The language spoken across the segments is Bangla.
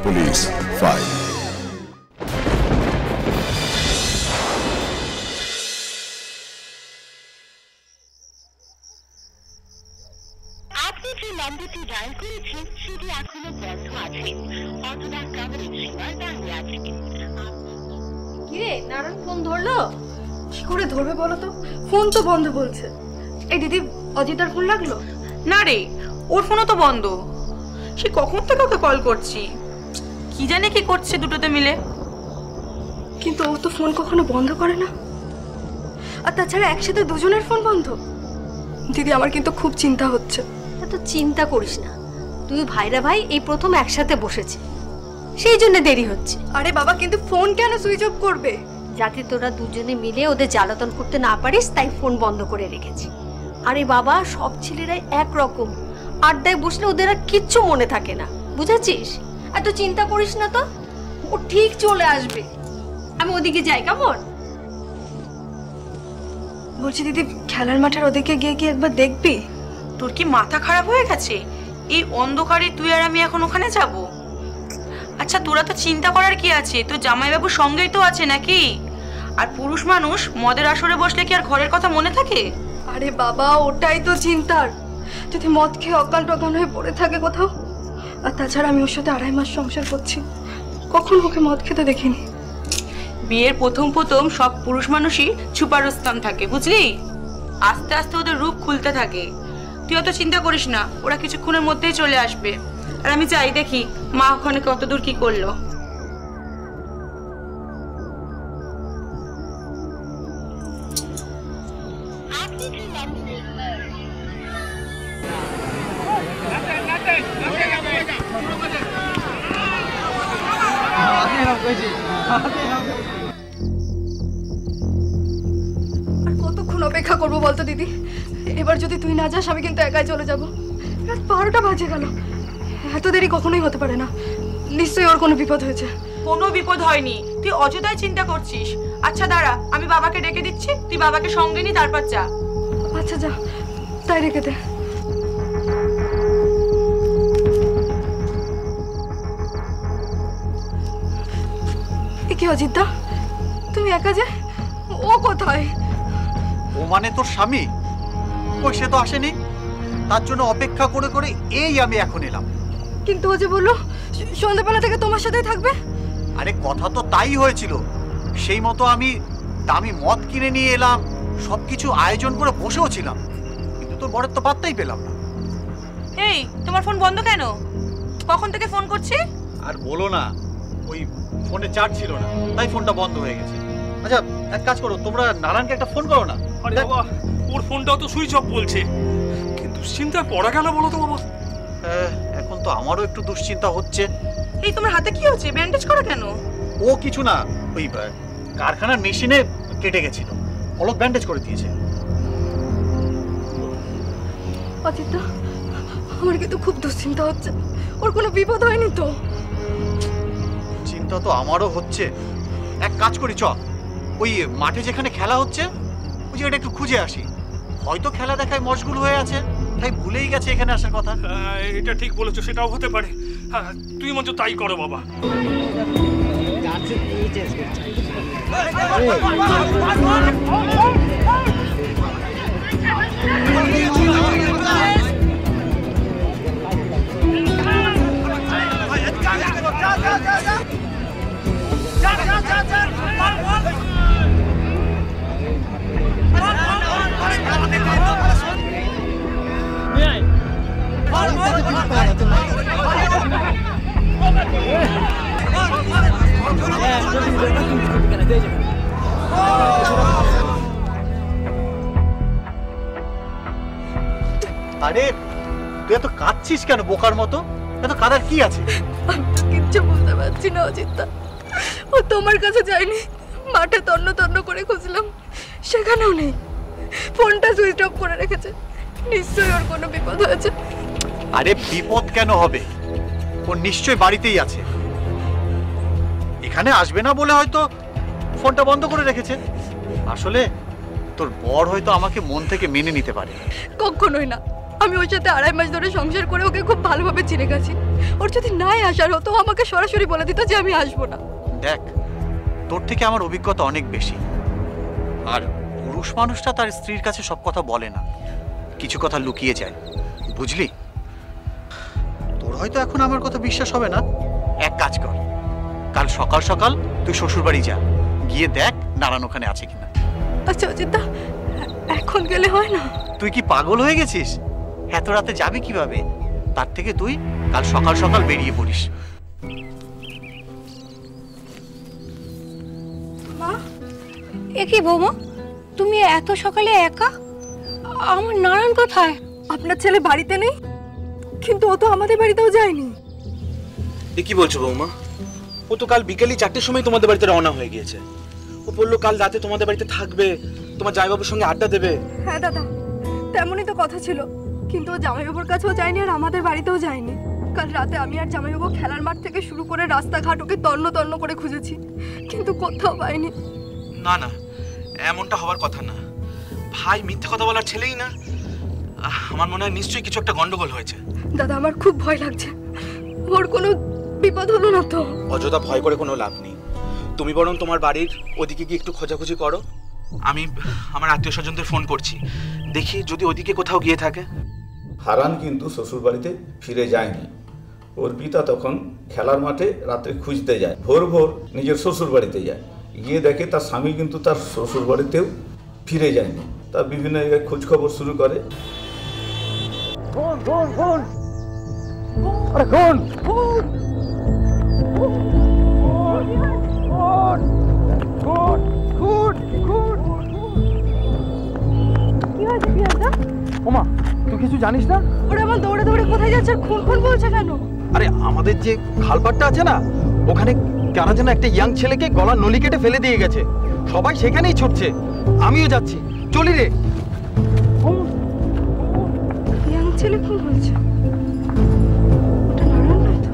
Police file. আপনি যে নম্বরটি ডায়াল করেছেন সেটি এখনো বন্ধ আছে অথবা কভারেজ সেবার দাঁড়িয়ে আছে। কিরে নারায়ণ ফোন ধরলো? কি করে ধরবে বলো তো, ফোন তো বন্ধ বলছে। এই দিদি অজিতার ফোন লাগলো? না রে, ওর ফোনও তো বন্ধ। সে কখন থেকে ওকে কল করছি, কি জানে কি করছে দুটোতে মিলে। কিন্তু ও তো ফোন কখনো বন্ধ করে না, আর তাছাড়া একসাথে দুজনের ফোন বন্ধ। দিদি আমার কিন্তু খুব চিন্তা হচ্ছে। এত চিন্তা করিস না, তুই ভাইরা ভাই এই প্রথম একসাথে বসেছে, সেই জন্য দেরি হচ্ছে। আরে বাবা, কিন্তু ফোন কেন সুইচ অফ করবে? যাতে তোরা দুজনে মিলে ওদের জ্বালাতন করতে না পারিস তাই ফোন বন্ধ করে রেখেছি। আরে বাবা, সব ছেলেরাই একরকম, আড্ডায় বসলে ওদের আর কিচ্ছু মনে থাকে না, বুঝেছিস? এত চিন্তা করিস না তো, ও ঠিক চলে আসবে। আমি ওদিকে যাই, কেমন? বলছি দিদি, খেলার মাঠের ওদিকে গিয়ে কি একবার দেখবি? তোর কি মাথা খারাপ হয়ে গেছে? এই অন্ধকারে তুই আর আমি এখন ওখানে যাব? আচ্ছা, তোরা তো চিন্তা করার কি আছে, তোর জামাইবাবু সঙ্গেই তো আছে নাকি? আর পুরুষ মানুষ মদের আসরে বসলে কি আর ঘরের কথা মনে থাকে? আরে বাবা, ওটাই তো চিন্তার। যদি মদ খেয়ে অজ্ঞান টজ্ঞান হয়ে পড়ে থাকে কোথাও। আর তাছাড়া আমি ওর সাথে 2.5 মাস সংসার করছি, কখন ওকে মদ খেতে দেখিনি। বিয়ের প্রথম প্রথম সব পুরুষ মানুষই ছুপারস্থান থাকে, বুঝলি? আস্তে আস্তে ওদের রূপ খুলতে থাকে। তুই অত চিন্তা করিস না, ওরা কিছুক্ষণের মধ্যেই চলে আসবে। আর আমি চাই দেখি মা ওখানে কত দূর কি করলো। আর কতক্ষণ অপেক্ষা করবো বলতো দিদি? এবার যদি তুই না যাস আমি কিন্তু একাই চলে যাব। রাত 12টা বাজে গেল, এত দেরি কখনোই হতে পারে না। নিশ্চয়ই ওর কোনো বিপদ হয়েছে। কোনো বিপদ হয়নি, তুই অযথাই চিন্তা করছিস। আচ্ছা দাঁড়া, আমি বাবাকে ডেকে দিচ্ছি, তুই বাবাকে সঙ্গে নি, তারপর যা। আচ্ছা যা, তাই রেখে দে। কি অজিতদা, তুমি একা যে? ও কোথায়? ও মানে তোর স্বামী? কই, সে তো আসেনি। তার জন্য অপেক্ষা করে করে এই আমি এখন এলাম। কিন্তু ও যে বললো সন্ধ্যাবেলা থেকে তোমার সাথেই থাকবে। আরে কথা তো তাই হয়েছিল, সেই মতো আমি দামি মদ কিনে নিয়ে এলাম, সবকিছু আয়োজন করে বসেও ছিলাম, কিন্তু তোর বরের তো পাত্তাই পেলাম না। এই, তোমার ফোন বন্ধ কেন? কখন থেকে ফোন করছি? আর বলো না, ওই ফোনে চার্জ ছিল না, তাই ফোনটা বন্ধ হয়ে গেছে। আচ্ছা এক কাজ করো, তোমরা নারায়ণকে একটা ফোন করো না। আরে বাবা, ওর ফোনটাও তো সুইচ অফ বলছে। কিন্তু চিন্তায় পড়া গেল বলো তো বাবা। এখন তো আমারও একটু দুশ্চিন্তা হচ্ছে। এই তোমার হাতে কি হচ্ছে? ব্যান্ডেজ করা কেন? ও কিছু না, ওই কারখানার মেশিনে কেটে গেছিল, অলক ব্যান্ডেজ করে দিয়েছে। অজিতদা, আমার কিন্তু খুব দুশ্চিন্তা হচ্ছে। ওর কোনো বিপদ হয়নি তো? চিন্তা তো আমারও হচ্ছে। এক কাজ করি, চ ওই মাঠে যেখানে খেলা হচ্ছে ওই জায়গাটা একটু খুঁজে আসি। হয়তো খেলা দেখায় মশগুল হয়ে আছে, তাই ভুলেই গেছে এখানে আসার কথা। এটা ঠিক বলেছো, সেটাও হতে পারে। তুই মঞ্চ তাই করো বাবা। আরে তুই এত কাঁদছিস কেন বোকার মতো? এত কাঁদার কি আছে? আমি তো কিচ্ছু বলতে পারছি না অজিতদা। ও তোমার কাছে যায়নি, মাঠে তন্ন তন্ন করে খুঁজলাম, সেখানেও নেই। ফোনটা সুইচ অফ করে রেখেছে, নিশ্চয়ই ওর কোনো বিপদ হয়েছে। আরে বিপদ কেন হবে, ও নিশ্চয়ই বাড়িতেই আছে। এখানে আসবে না বলে হয়তো ফোনটা বন্ধ করে রেখেছে। আসলে তোর বর হয়তো আমাকে মন থেকে মেনে নিতে পারে। কখনোই না, আমি ওর সাথে 2.5 মাস ধরে সংসার করে ওকে খুব ভালোভাবে চিনে গেছি। ওর যদি নাই আসার হতো আমাকে সরাসরি বলে দিত যে আমি আসবো না। দেখ, তোর থেকে আমার অভিজ্ঞতা অনেক বেশি। আর পুরুষ মানুষটা তার স্ত্রীর কাছে সব কথা বলে না, কিছু কথা লুকিয়ে যায়, বুঝলি? তোর হয়তো এখন আমার কথা বিশ্বাস হবে না। এক কাজ কর, কাল সকাল সকাল তুই শ্বশুর বাড়ি যা, গিয়ে দেখ নারায়ণ ওখানে আছে কিনা। আচ্ছা অজিতদা, এখন গেলে হয় না? তুই কি পাগল হয়ে গেছিস? এত রাতে যাবি কিভাবে? তার থেকে তুই কাল সকাল সকাল বেরিয়ে পড়িস। মা, এ কি বৌমা, তুমি এত সকালে একা? আমার নারায়ণ কোথায়? আপনার ছেলে বাড়িতে নেই, কিন্তু ও তো আমাদের বাড়িতেও যায়নি। এ কি বলছো বৌমা? ও তো কাল বিকেলে 4টের সময় তোমাদের বাড়িতে রওনা হয়ে গিয়েছে। ও বললো কাল রাতে তোমাদের বাড়িতে থাকবে, তোমার জামাইবাবুর সঙ্গে আড্ডা দেবে। হ্যাঁ দাদা, তেমনই তো কথা ছিল, কিন্তু ও জামাইবাবুর কাছেও যায়নি আর আমাদের বাড়িতেও যায়নি। কাল রাতে আমি আর জামাইবাবু খেলার মাঠ থেকে শুরু করে রাস্তাঘাট ওকে তন্ন তন্ন করে খুঁজেছি, কিন্তু কোথাও পাইনি। না না, এমনটা হওয়ার কথা না। ভাই মিথ্যে কথা বলার ছেলেই না। আমার মনে হয় নিশ্চয়ই কিছু একটা গন্ডগোল হয়েছে। দাদা, আমার খুব ভয় লাগছে, ওর কোনো বিপদ হলো না তো? অযথা ভয় করে কোনো লাভ নেই। তুমি বরং তোমার বাড়ির ওদিকে গিয়ে একটু খোঁজাখুঁজি করো। আমি আমার আত্মীয় স্বজনদের ফোন করছি, দেখি যদি ওদিকে কোথাও গিয়ে থাকে। হারান কিন্তু শ্বশুর বাড়িতে ফিরে যায়নি। অর্পিতা তখন খেলার মাঠে রাতে খুঁজতে যায়, ভোর ভোর নিজের শ্বশুর বাড়িতে যায়, গিয়ে দেখে তার স্বামী কিন্তু তার শ্বশুর বাড়িতেও ফিরে যায়নি। তার বিভিন্ন জায়গায় খোঁজ খবর শুরু করে। ওমা, তুই কিছু জানিস না? ওরা আমার দৌড়ে দৌড়ে কোথায় যাচ্ছে আর খুন খুন বলছে কেন? আরে আমাদের যে খালপাটটা আছে না, ওখানে কারা যেন একটা ইয়াং ছেলেকে গলার নলি কেটে ফেলে দিয়ে গেছে। সবাই সেখানেই ছুটছে, আমিও যাচ্ছি। চলি রে। ইয়াং ছেলে খুন বলছে, ওটা নারায়ণ নয় তো?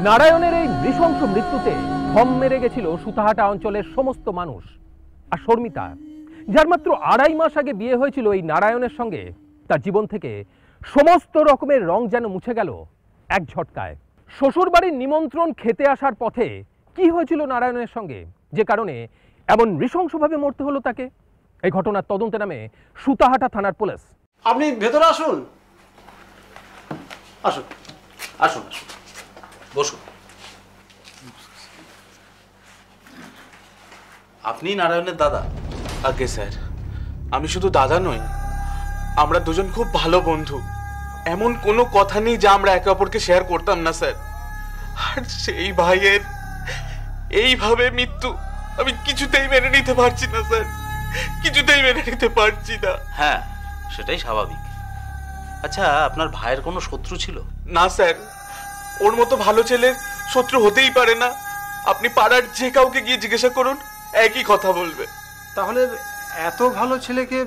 নারায়ণের এই নৃশংস মৃত্যুতে থম মেরে গেছিল সুতাহাটা অঞ্চলের সমস্ত মানুষ। আর শর্মিতা, যার মাত্র 2.5 মাস আগে বিয়ে হয়েছিল এই নারায়ণের সঙ্গে, তার জীবন থেকে সমস্ত রকমের রং যেন মুছে গেল এক ঝটকায়। শ্বশুর বাড়ির নিমন্ত্রণ খেতে আসার পথে কি হয়েছিল নারায়ণের সঙ্গে, যে কারণে এমন নৃশংসভাবে মরতে হলো তাকে? এই ঘটনার তদন্তে নামে সুতাহাটা থানার পুলিশ। আপনি ভেতরে আসুন। আসুন আসুন আসুন, বসুন। আপনি নারায়ণের দাদা? আগে স্যার, আমি শুধু দাদা নই, আমরা দুজন খুব ভালো বন্ধু। এমন কোনো কথা নেই যা আমরা একে অপরকে শেয়ার করতাম না স্যার। আর সেই ভাইয়ের এইভাবে মৃত্যু আমি কিছুতেই মেনে নিতে পারছি না স্যার, কিছুতেই মেনে নিতে পারছি না। হ্যাঁ, সেটাই স্বাভাবিক। আচ্ছা, আপনার ভাইয়ের কোনো শত্রু ছিল? না স্যার, ওর মতো ভালো ছেলের শত্রু হতেই পারে না। আপনি পাড়ার যে কাউকে গিয়ে জিজ্ঞাসা করুন, একই কথা বলবে। তাহলে এত ভালো ছেলেকে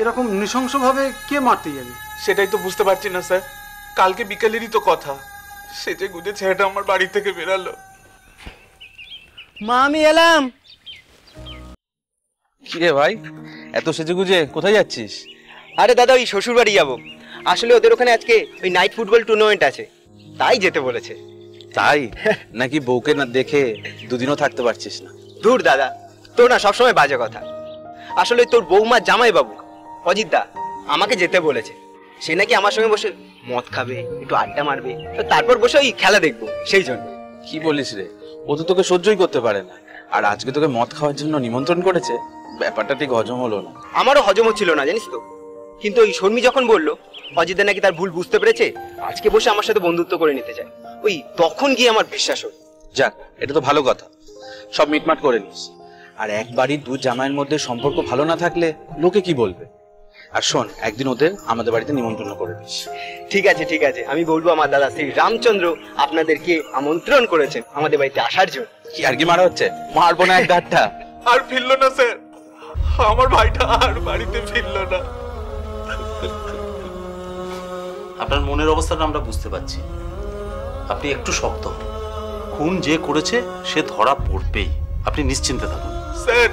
এরকম নৃশংসভাবে কে মারতে যাবে? সেটাই তো বুঝতে পারছি না স্যার। কালকে বিকালেরই তো কথা, সেজে গুজে ছেলেটা আমার বাড়ি থেকে বেরালো। মা, আমি এলাম। কি রে ভাই, এত সেজে গুজে কোথায় যাচ্ছিস? আরে দাদা, ওই শ্বশুর বাড়ি যাবো। আসলে ওদের ওখানে আজকে ওই নাইট ফুটবল টুর্নামেন্ট আছে, তাই যেতে বলেছে। তাই নাকি? বউকে না দেখে দুদিনও থাকতে পারছিস না? দূর দাদা, তোর না সবসময় বাজে কথা। আসলে তোর বৌমা জামাই বাবু অজিত দা আমাকে যেতে বলেছে। সে নাকি আমার সঙ্গে বসে মদ খাবে, একটু আড্ডা মারবে, তারপর বসে ওই খেলা দেখবো, সেই জন্য। কি বলিস রে, ও তো তোকে সহ্যই করতে পারে না, আর আজকে তোকে মদ খাওয়ার জন্য নিমন্ত্রণ করেছে। ব্যাপারটা ঠিক হজম হলো না। আমারও হজম হচ্ছিল না, জানিস তো। কিন্তু ওই শর্মি যখন বললো অজিতদা নাকি তার ভুল বুঝতে পেরেছে, আজকে বসে আমার সাথে বন্ধুত্ব করে নিতে চায়, ওই তখন গিয়ে আমার বিশ্বাস হলো। যাক, এটা তো ভালো কথা, সব মিটমাট করে নিস। আর এক বাড়ির দু জামাইয়ের মধ্যে সম্পর্ক ভালো না থাকলে লোকে কি বলবে। আর শোন, একদিন ওদের আমাদের বাড়িতে নিমন্ত্রণ করে দিস। ঠিক আছে ঠিক আছে, আমি বলবো আমার দাদা শ্রী রামচন্দ্র আপনাদেরকে আমন্ত্রণ করেছেন আমাদের বাড়িতে আসার জন্য। কি আর কি মারা হচ্ছে? মারবো না এক গাঁটটা। আর ফিরলো না স্যার, আমার ভাইটা আর বাড়িতে ফিরলো না। আপনার মনের অবস্থাটা আমরা বুঝতে পারছি। আপনি একটু শক্ত হন। খুন যে করেছে সে ধরা পড়বেই, আপনি নিশ্চিন্তে থাকুন। স্যার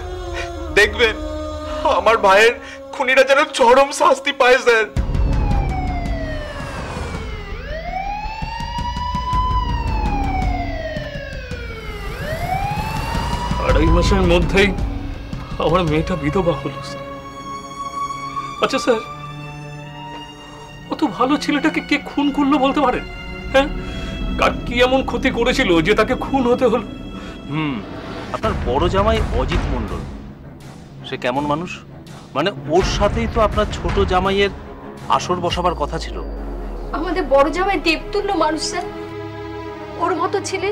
দেখবেন আমার ভাইয়ের খুনিরা যেন চরম শাস্তি পায় স্যার। আড়াই মাসের মধ্যেই আমার মেয়েটা বিধবা হলো স্যার। আচ্ছা স্যার, অত ভালো ছেলেটাকে কে খুন করলো বলতে পারেন? হ্যাঁ, কার কি এমন ক্ষতি করেছিল যে তাকে খুন হতে হলো? আপনার বড় জামাই অজিত মণ্ডল, সে কেমন মানুষ? মানে ওর সাথেই তো আপনার ছোট জামাইয়ের আসর বসাবার কথা ছিল। আমাদের বড় জামাই দেবতুল্য মানুষ স্যার, ওর মতো ছেলে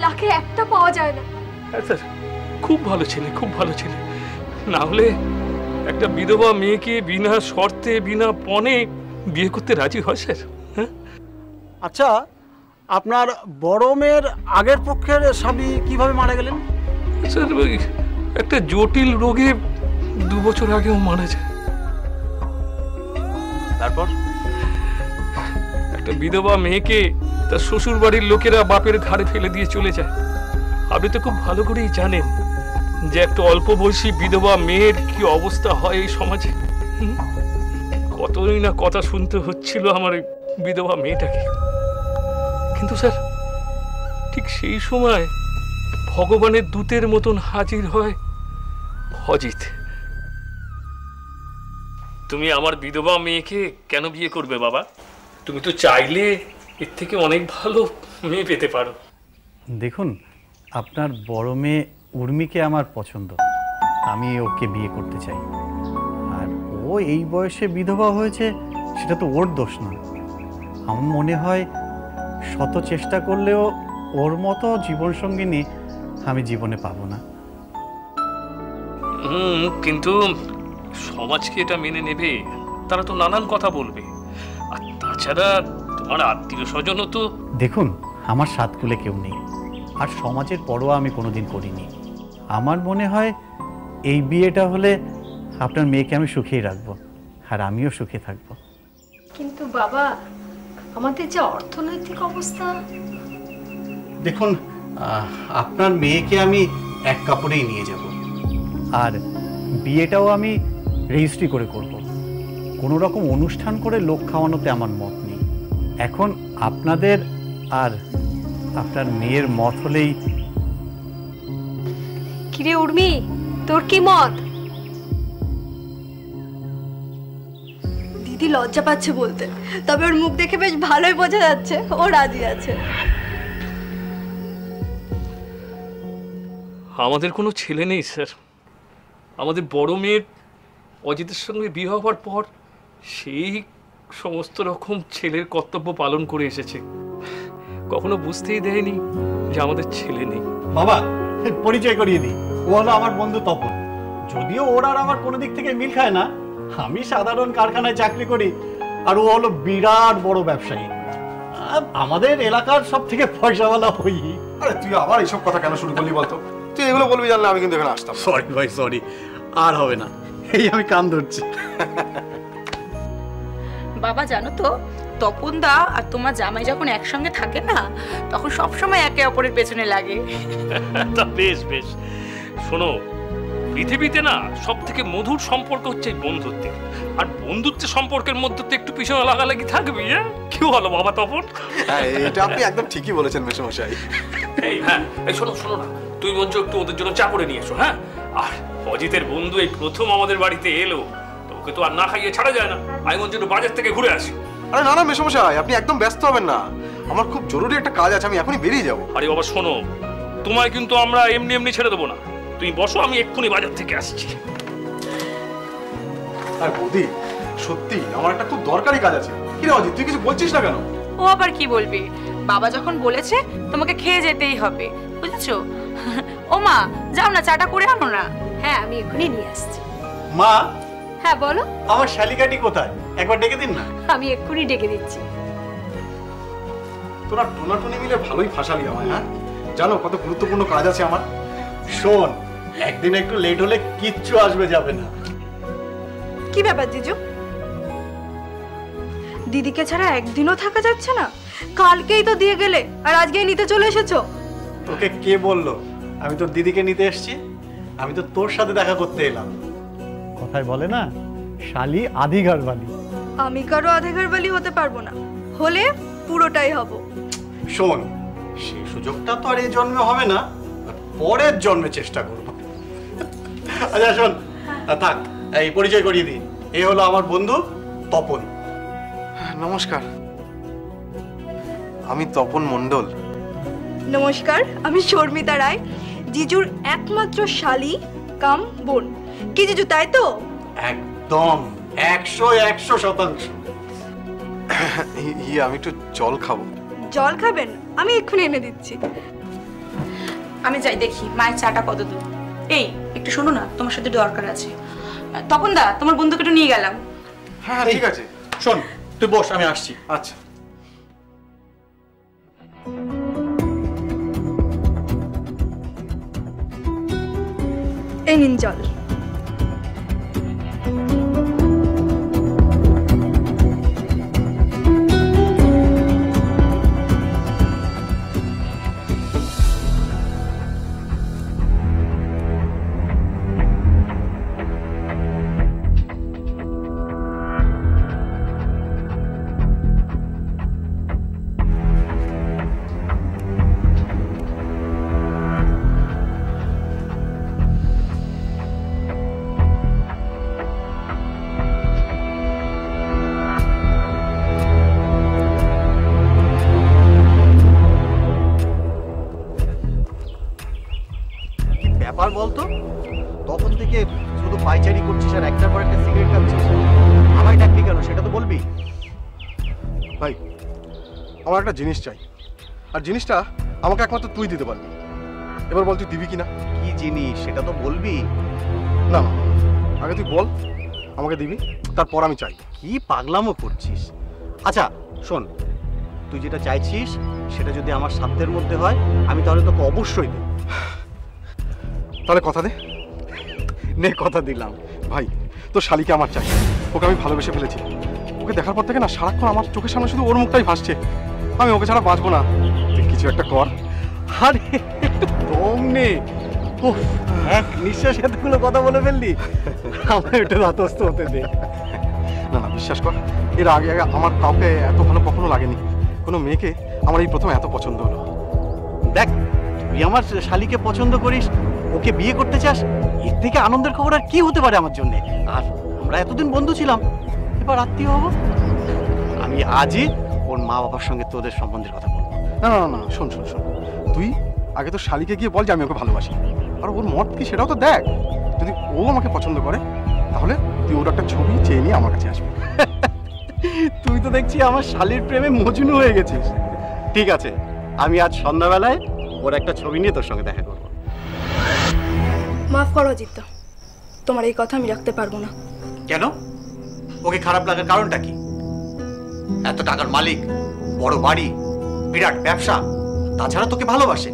লাখে একটা পাওয়া যায় না। হ্যাঁ স্যার, খুব ভালো ছেলে, খুব ভালো ছেলে। না হলে একটা বিধবা মেয়েকে বিনা শর্তে বিনা পণে বিয়ে করতে রাজি হয় স্যার? হ্যাঁ। আচ্ছা, আপনার বড় মেয়ের আগের পক্ষের স্বামী কিভাবে মারা গেলেন? স্যার ওই একটা জটিল রোগে 2 বছর আগেও মারা যায়। তারপর একটা বিধবা মেয়েকে তার শ্বশুর বাড়ির লোকেরা বাপের ঘাড়ে ফেলে দিয়ে চলে যায়। আপনি তো খুব ভালো করেই জানেন যে একটা অল্প বয়সী বিধবা মেয়ের কি অবস্থা হয় এই সমাজে। কতই না কথা শুনতে হচ্ছিল আমার বিধবা মেয়েটাকে। কিন্তু স্যার ঠিক সেই সময় ভগবানের দূতের মতন হাজির হয় অজিত। তুমি আমার বিধবা মেয়েকে কেন বিয়ে করবে বাবা? তুমি তো চাইলে এর থেকে অনেক ভালো মেয়ে পেতে পারো। দেখুন, আপনার বড় মেয়ে উর্মিকে আমার পছন্দ, আমি ওকে বিয়ে করতে চাই। আর ও এই বয়সে বিধবা হয়েছে সেটা তো ওর দোষ নয়। আমার মনে হয় শত চেষ্টা করলেও ওর মতো জীবনসঙ্গিনী আমি জীবনে পাবো না। কিন্তু সমাজ কি এটা মেনে নেবে? তারা তো নানান কথা বলবে। আর তাছাড়া তোমার আত্মীয় স্বজনও তো। দেখুন, আমার সাতকুলে কেউ নেই, আর সমাজের পরোয়া আমি কোনোদিন করিনি। আমার মনে হয় এই বিয়েটা হলে আপনার মেয়েকে আমি সুখেই রাখবো, আর আমিও সুখে থাকবো। কিন্তু বাবা, আমাদের যে অর্থনৈতিক অবস্থা। দেখুন, আপনার মেয়েকে আমি এক কাপড়েই নিয়ে যাব, আর বিয়েটাও আমি রেজিস্ট্রি করে করব। কোনো রকম অনুষ্ঠান করে লোক খাওয়ানোতে আমার মত নেই। এখন আপনাদের আর আপনার মেয়ের মত হলেই। কিরে উর্মি, তোর কি মত? দিদি লজ্জা পাচ্ছে বলতে, তবে ওর মুখ দেখে বেশ ভালোই বোঝা যাচ্ছে ও রাজি আছে। আমাদের কোনো ছেলে নেই স্যার। আমাদের বড় মেয়ের অজিতের সঙ্গে বিয়ে হওয়ার পর সেই সমস্ত রকম ছেলের কর্তব্য পালন করে এসেছে। কখনো বুঝতেই দেয়নি যে আমাদের ছেলে নেই। বাবা, পরিচয় করিয়ে দিই, ও হলো আমার বন্ধু তপন। যদিও ওর আর আমার কোনো দিক থেকে মিল খায় না, আমি সাধারণ কারখানায় চাকরি করি, আর ও হলো বিরাট বড় ব্যবসায়ী। আমাদের এলাকার সব থেকে পয়সাওয়ালা হই। আরে তুই আবার এইসব কথা কেন শুরু করলি বলতো? তুই এগুলো বলবি জানলে আমি কিন্তু এখানে আসতাম। সরি ভাই, সরি, আর হবে না। এই আমি কান ধরছি। বাবা জানো তো, তপনদা আর তোমার জামাই যখন একসঙ্গে থাকে না, তখন সবসময় একে অপরের পেছনে লাগে। তা বেশ বেশ। শোনো, পৃথিবীতে না সব থেকে মধুর সম্পর্ক হচ্ছে বন্ধুত্বের। আর বন্ধুত্বের সম্পর্কের মধ্যে তো একটু পিছনে লাগালাগি থাকবি। হ্যাঁ, কি হলো বাবা তপন? হ্যাঁ, এটা আপনি একদম ঠিকই বলেছেন মেসোমশাই। এই শোনো শোনো না, তুই বলছো একটু ওদের জন্য চা করে নিয়ে এসো। হ্যাঁ, আর অজিতের বন্ধু এই প্রথম আমাদের বাড়িতে এলো, তো ওকে তো আর না খাইয়ে ছাড়া যায় না। আমি বলছি একটু বাজার থেকে ঘুরে আসি। আরে না না মেসমশাই, আপনি একদম ব্যস্ত হবেন না, আমার খুব জরুরি একটা কাজ আছে, আমি এখনই বেরিয়ে যাবো। আরে বাবা শোনো, তোমায় কিন্তু আমরা এমনি এমনি ছেড়ে দেবো না। তুমি বসো, আমি এক্ষুনি বাজার থেকে আসছি। আর বৌদি সত্যি আমার একটা খুব দরকারি কাজ আছে। কি রে অজিত, তুই কিছু বলছিস না কেন? ও আবার কি বলবে, বাবা যখন বলেছে তোমাকে খেয়ে যেতেই হবে, বুঝেছো? ও মা, যাও না চাটা করে আনো না। হ্যাঁ আমি এখনই নিয়ে আসছি। মা, হ্যাঁ বলো। আমার শালিকাটি কোথায়, একবার ডেকে দিন না। আমি এক্ষুনি ডেকে দিচ্ছি। তোরা টোনাটুনি মিলে ভালোই ফাঁসালি আমায়। হ্যাঁ জানো কত গুরুত্বপূর্ণ কাজ আছে আমার। শোন, একদিন একটু লেট হলে কিচ্ছু আসবে যাবে না। কি ব্যাপার জিজু, দিদিকে ছাড়া একদিনও থাকা যাচ্ছে না? কালকেই তো দিয়ে গেলে আর আজকেই নিতে চলে এসেছো। তোকে কে বললো আমি তোর দিদিকে নিতে এসেছি? আমি তো তোর সাথে দেখা করতে এলাম। কথায় বলে না, শালি আধি ঘরবালি। আমি কারো আধেঘর বালি হতে পারবো না, হলে পুরোটাই হব। শোন, সেই সুযোগটা তো আর এই জন্মে হবে না, পরের জন্মে চেষ্টা করব। আচ্ছা শোন, থাক, এই পরিচয় করিয়ে দিই, এ হলো আমার বন্ধু তপন। নমস্কার, আমি তপন মণ্ডল। নমস্কার, আমি শর্মিতা রায়, জিজুর একমাত্র শালি কাম বোন। কি জিজু, তাই তো? একদম 100% আমি একটু জল খাবো। জল খাবেন? আমি এক্ষুনি এনে দিচ্ছি। আমি যাই দেখি মায়ের চাটা কত দূর। এই একটু শোনো না, তোমার সাথে দরকার আছে। তপন দা, তোমার বন্ধুকে একটু নিয়ে গেলাম। হ্যাঁ ঠিক আছে, শোন তুই বস, আমি আসছি। আচ্ছা। এই নিন জল। ব্যাপার বলতো, তখন থেকে শুধু পাইচারি করছিস আর একটার পর একটা সিগারেট খাচ্ছিস। আমায় ডাকবি কেন সেটা তো বলবি। ভাই, আমার একটা জিনিস চাই, আর জিনিসটা আমাকে একমাত্র তুই দিতে পারবি। এবার বল তুই দিবি কিনা? কি জিনিস সেটা তো বলবি। না না, আগে তুই বল আমাকে দিবি, তারপর আমি চাই। কি পাগলামো করছিস? আচ্ছা শোন, তুই যেটা চাইছিস সেটা যদি আমার সাধ্যের মধ্যে হয়, আমি তাহলে তোকে অবশ্যই দেব। তাহলে কথা দে। নে, কথা দিলাম। ভাই, তোর শালিকে আমার চাই, ওকে আমি ভালোবেসে ফেলেছি। ওকে দেখার পর থেকে না সারাক্ষণ আমার চোখের সামনে শুধু ওর মুখটাই ভাসছে। আমি ওকে ছাড়া বাঁচবো না, তুই কিছু একটা কর। আরে একটু দম নে। এক নিঃশ্বাস এতগুলো কথা বলে ফেললি, আমার একটু ধাতস্থ হতে দে। না না, বিশ্বাস কর, এর আগে আমার কাউকে এত ভালো কখনো লাগেনি। কোনো মেয়েকে আমার এই প্রথম এত পছন্দ হলো। দেখ, তুই আমার শালিকে পছন্দ করিস, ওকে বিয়ে করতে চাস, এর থেকে আনন্দের খবর আর কি হতে পারে আমার জন্য? আর আমরা এতদিন বন্ধু ছিলাম, এবার আত্মীয় হব। আমি আজই ওর মা বাবার সঙ্গে তোদের সম্বন্ধের কথা বলবো। না না না, শোন শোন শোন, তুই আগে তো শালিকে গিয়ে বল যে আমি ওকে ভালোবাসি, আর ওর মত কি সেটাও তো দেখ। যদি ও আমাকে পছন্দ করে তাহলে তুই ওর একটা ছবি চেয়ে নিয়ে আমার কাছে আসবি। তুই তো দেখছি আমার শালির প্রেমে মজনু হয়ে গেছিস। ঠিক আছে, আমি আজ সন্ধ্যাবেলায় ওর একটা ছবি নিয়ে তোর সঙ্গে দেখা করবো। মাফ করো জিদ্দা, তোমার এই কথা আমি রাখতে পারবো না। কেন? ওকে খারাপ লাগার কারণটা কি? এত টাকার মালিক, বড় বাড়ি, বিরাট ব্যবসা, তাছাড়া তোকে ভালোবাসে।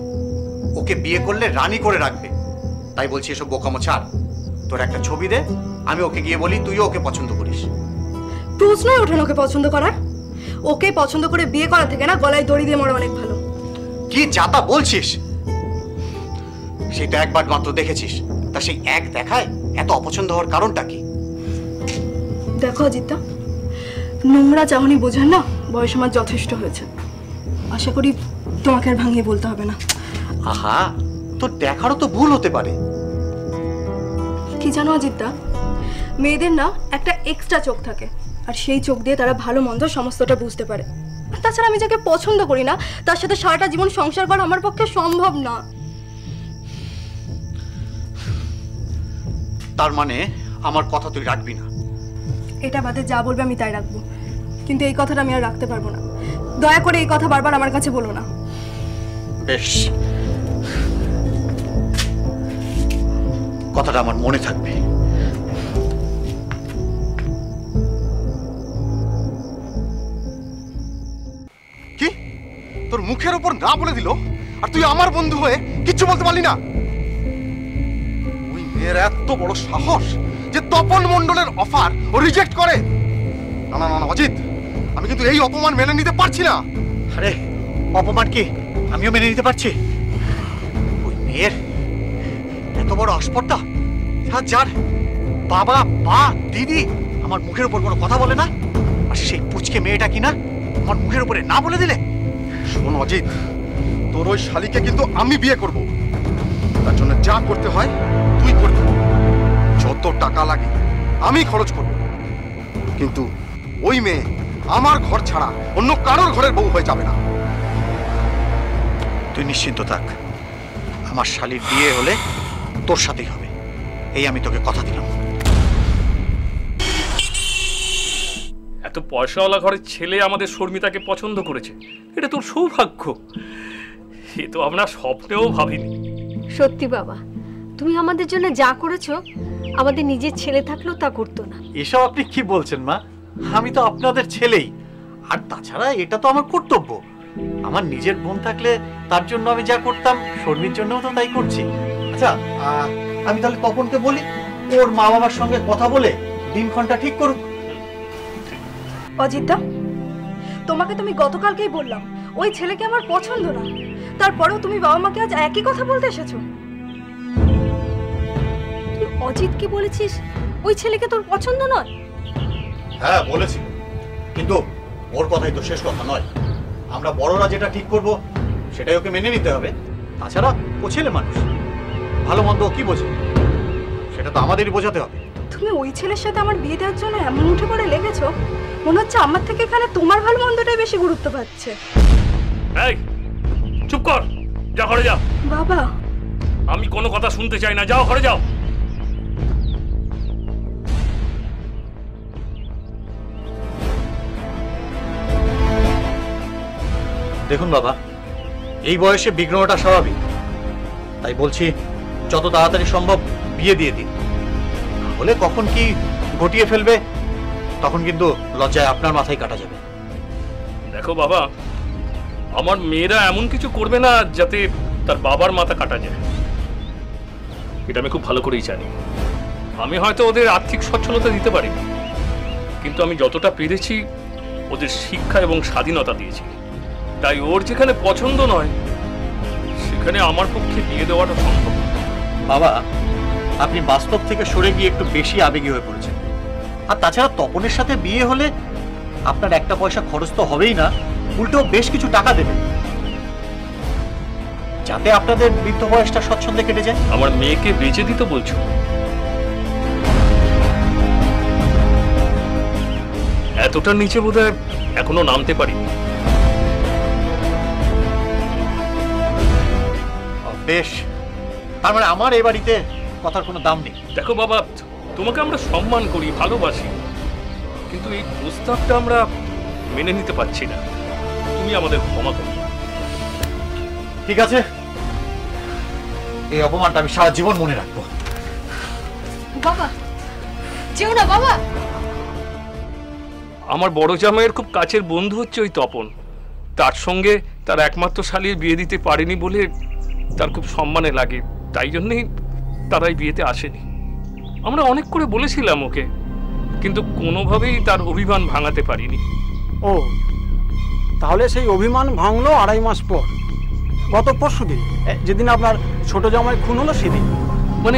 ওকে বিয়ে করলে রানী করে রাখবে, তাই বলছি এসব বোকামো ছাড়। তোর একটা ছবি দে, আমি ওকে গিয়ে বলি তুইও ওকে পছন্দ করিস। প্রশ্নই ওঠে না ওকে পছন্দ করার। ওকে পছন্দ করে বিয়ে করা থেকে না গলায় দড়ি দিয়ে মরা অনেক ভালো। কি যাতা বলছিস? সেটা একবার মাত্র দেখেছিস, তা সেই এক দেখায় এত অপছন্দ হওয়ার কারণটা কি? দেখো জিদ্দা, নোংরা চাহনি বোঝার না বয়স আমার যথেষ্ট হয়েছে। আশা করি তোমাকে আর ভাঙিয়ে বলতে হবে না। আহা, তোর দেখারও তো ভুল হতে পারে। কি জানো অজিতদা, মেয়েদের না একটা এক্সট্রা চোখ থাকে, আর সেই চোখ দিয়ে তারা ভালো মন্দ সমস্তটা বুঝতে পারে। তাছাড়া আমি যাকে পছন্দ করি না তার সাথে সারাটা জীবন সংসার করা আমার পক্ষে সম্ভব না। তার মানে আমার কথা তুই রাখবি না? এটা বাদে যা বলবে আমি তাই রাখবো, কিন্তু এই কথাটা আমি আর রাখতে পারবো না। দয়া করে এই কথা বারবার আমার কাছে বলো না। বেশ, কথাটা আমার মনে থাকবে। কি তোর মুখের উপর না বলে দিল, আর তুই আমার বন্ধু হয়ে কিচ্ছু বলতে পারলি না? ওই মেয়ের এত বড় সাহস যে তপন মণ্ডলের অফার ও রিজেক্ট করে। না না না অজিত, আমি কিন্তু এই অপমান মেনে নিতে পারছি না। আরে অপমান কি আমিও মেনে নিতে পারছি? ওই মেয়ের এত বড় আসপর্দা, যার বাবা মা দিদি আমার মুখের উপর কোনো কথা বলে না, আর সেই পুচকে মেয়েটা কিনা আমার মুখের উপরে না বলে দিলে। শোন অজিত, তোর ওই শালিকে কিন্তু আমি বিয়ে করব, তার জন্য যা করতে হয় তুই করবি, যত টাকা লাগে আমি খরচ করব, কিন্তু ওই মেয়ে আমার ঘর ছাড়া অন্য কারোর ঘরের বউ হয়ে যাবে না। তুই নিশ্চিন্ত থাক, আমার শালির বিয়ে হলে তোর সাথেই হবে, এই আমি তোকে কথা দিলাম। এত পয়সাওয়ালা ঘরের ছেলে আমাদের শর্মিতাকে পছন্দ করেছে, এটা তোর সৌভাগ্য। এ তো আমরা স্বপ্নেও ভাবিনি। সত্যি বাবা, তুমি আমাদের জন্য যা করেছো আমাদের নিজের ছেলে থাকলেও তা করতো না। এসব আপনি কি বলছেন মা? আমি তো আপনাদের ছেলেই, আর তাছাড়া এটা তো আমার কর্তব্য। আমার নিজের বোন থাকলে তার জন্য আমি যা করতাম শর্মির জন্যও তো তাই করছি। আচ্ছা, আমি তাহলে তপনকে বলি ওর মা বাবার সঙ্গে কথা বলে দিনক্ষণটা ঠিক করুক। অজিতদা, তোমাকে তুমি গতকালকেই বললাম ওই ছেলেকে আমার পছন্দ না, তারপরেও তুমি বাবা মাকে আজ একই কথা বলতে এসেছো। তুই অজিতকে বলেছিস ওই ছেলেকে তোর পছন্দ নয়? হ্যাঁ বলেছি, কিন্তু ওর কথাই তো শেষ কথা নয়। আমরা বড়রা যেটা ঠিক করব সেটাই ওকে মেনে নিতে হবে। তাছাড়া ও ছেলে মানুষ, ভালো মন্দ কি বোঝে সেটা তো আমাদেরই বোঝাতে হবে। তুমি ওই ছেলের সাথে আমার বিয়ে দেওয়ার জন্য এমন উঠে পড়ে লেগেছো, মনে হচ্ছে আমার থেকে এখানে তোমার ভালো মন্দটাই বেশি গুরুত্ব পাচ্ছে। এই চুপ কর, যা ঘরে যাও। বাবা, আমি কোনো কথা শুনতে চাই না, যাও ঘরে যাও। দেখুন বাবা, এই বয়সে বিঘ্নটা স্বাভাবিক, তাই বলছি যত তাড়াতাড়ি সম্ভব বিয়ে দিয়ে দিন, বলে কখন কি ঘটিয়ে ফেলবে তখন কিন্তু লজ্জায় আপনার মাথায় কাটা যাবে। দেখো বাবা, আমার মেয়েরা এমন কিছু করবে না যাতে তার বাবার মাথা কাটা যায়, এটা আমি খুব ভালো করেই জানি। আমি হয়তো ওদের আর্থিক সচ্ছলতা দিতে পারি, কিন্তু আমি যতটা পেরেছি ওদের শিক্ষা এবং স্বাধীনতা দিয়েছি। তাই ওর যেখানে পছন্দ নয় সেখানে আমার পক্ষে বিয়ে দেওয়াটা সম্ভব। বাবা, আপনি বাস্তব থেকে সরে গিয়ে একটু বেশি আবেগী হয়ে পড়েছেন। আর তাছাড়া তপনের সাথে বিয়ে হলে আপনার একটা পয়সা খরচ তো হবেই না, উল্টেও বেশ কিছু টাকা দেবে, যাতে আপনাদের বৃদ্ধ বয়সটা স্বচ্ছন্দে কেটে যায়। আমার মেয়েকে বেঁচে দিতে বলছো? এতটা নিচে বোধহয় এখনো নামতে পারিনি। বেশ, তার মানে আমার এই বাড়িতে কথার কোনো দাম নেই। দেখো বাবা, তোমাকে আমরা সম্মান করি, ভালোবাসি, কিন্তু এই প্রস্তাবটা আমরা মেনে নিতে পারছি না। তুমি আমাদের ক্ষমা করো। ঠিক আছে, এই অপমানটা আমি সারা জীবন মনে রাখবো। বাবা যেও না বাবা। আমার বড় জামাইয়ের খুব কাছের বন্ধু হচ্ছে ওই তপন, তার সঙ্গে তার একমাত্র শালীর বিয়ে দিতে পারেনি বলে তার খুব সম্মানে লাগে, তাই জন্যই তারাই বিয়েতে আসেনি। আমরা অনেক করে বলেছিলাম ওকে, কিন্তু কোনোভাবেই তার অভিমান ভাঙাতে পারিনি। ও, তাহলে সেই অভিমান ভাঙলো 2.5 মাস পর, গত পরশুদিন, যেদিন আপনার ছোট জামাই খুন হলো সেদিন। মানে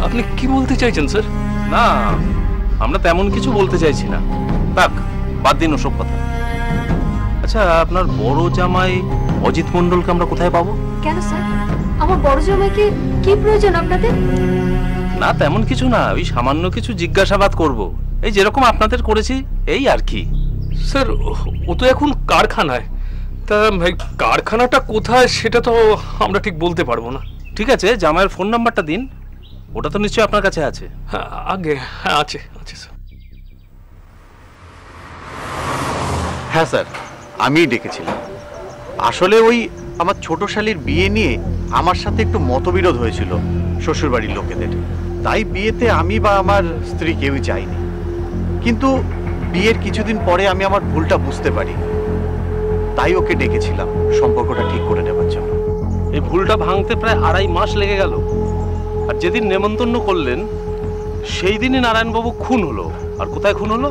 আপনি কি বলতে চাইছেন স্যার? না, আমরা তেমন কিছু বলতে চাইছি না, থাক বাদ দিন ওসব কথা। আচ্ছা, আপনার বড় জামাই অজিত মণ্ডলকে আমরা কোথায় পাবো? কেন স্যার, আমার বড় জামাইকে কি প্রয়োজন আপনাদের? না তেমন কিছু না, ওই সামান্য কিছু জিজ্ঞাসাবাদ করব, এই যেরকম আপনাদের করেছি এই আর কি। স্যার ও তো এখন কারখানায়, তা ভাই কারখানাটা কোথায় সেটা তো আমরা ঠিক বলতে পারবো না। ঠিক আছে, জামাইয়ের ফোন নাম্বারটা দিন, ওটা তো নিশ্চয়ই আপনার কাছে আছে। হ্যাঁ আগে হ্যাঁ আছে আছে স্যার। হ্যাঁ স্যার, আমিই ডেকেছিলাম। আসলে ওই আমার ছোট শালীর বিয়ে নিয়ে আমার সাথে একটু মতবিরোধ হয়েছিল শ্বশুরবাড়ির লোকেদের, তাই বিয়েতে আমি বা আমার স্ত্রী কেউই যায়নি। কিন্তু বিয়ের কিছুদিন পরে আমি আমার ভুলটা বুঝতে পারি, তাই ওকে ডেকেছিলাম সম্পর্কটা ঠিক করে নেবার জন্য। এই ভুলটা ভাঙতে প্রায় 2.5 মাস লেগে গেল, আর যেদিন নেমন্তন্ন করলেন সেই দিনই নারায়ণবাবু খুন হলো। আর কোথায় খুন হলো?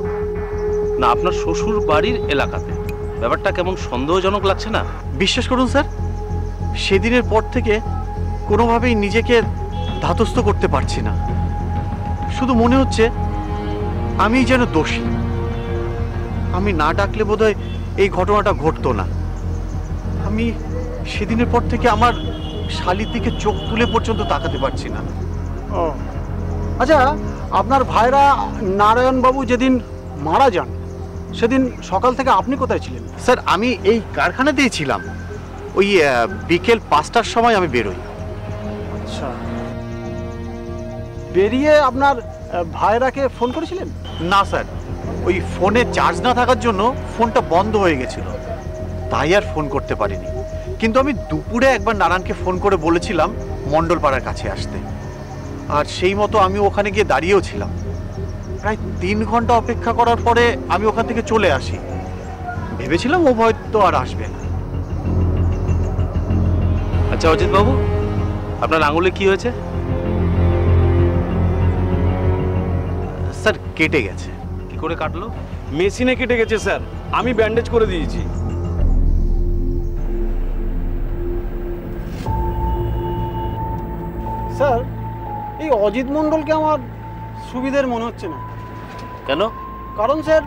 না আপনার শ্বশুর বাড়ির এলাকাতে। ব্যাপারটা কেমন সন্দেহজনক লাগছে না? বিশ্বাস করুন স্যার, সেদিনের পর থেকে কোনোভাবেই নিজেকে ধাতস্থ করতে পারছি না। শুধু মনে হচ্ছে আমি যেন দোষী। আমি না ডাকলে বোধহয় এই ঘটনাটা ঘটতো না। আমি সেদিনের পর থেকে আমার শালীর দিকে চোখ তুলে পর্যন্ত তাকাতে পারছি না। ও আচ্ছা, আপনার ভাইরা নারায়ণবাবু যেদিন মারা যান সেদিন সকাল থেকে আপনি কোথায় ছিলেন? স্যার আমি এই কারখানাতেই ছিলাম, ওই বিকেল 5টার সময় আমি বেরোই। আচ্ছা, বেরিয়ে আপনার ভাইরাকে ফোন করেছিলেন? না স্যার, ওই ফোনে চার্জ না থাকার জন্য ফোনটা বন্ধ হয়ে গেছিল, তাই আর ফোন করতে পারিনি। কিন্তু আমি দুপুরে একবার নারায়ণকে ফোন করে বলেছিলাম মণ্ডলপাড়ার কাছে আসতে, আর সেই মতো আমি ওখানে গিয়ে দাঁড়িয়েও ছিলাম। প্রায় 3 ঘন্টা অপেক্ষা করার পরে আমি ওখান থেকে চলে আসি। ভেবেছিলাম ও হয়তো আর আসবে না। আচ্ছা অজিত বাবু, আপনার আঙুলে কি হয়েছে? স্যার কেটে গেছে। কি করে কাটলো? মেশিনে কেটে গেছে স্যার, আমি ব্যান্ডেজ করে দিয়েছি। স্যার এই অজিত মণ্ডলকে আমার সুবিধের মনে হচ্ছে না। কেন? কারণ স্যার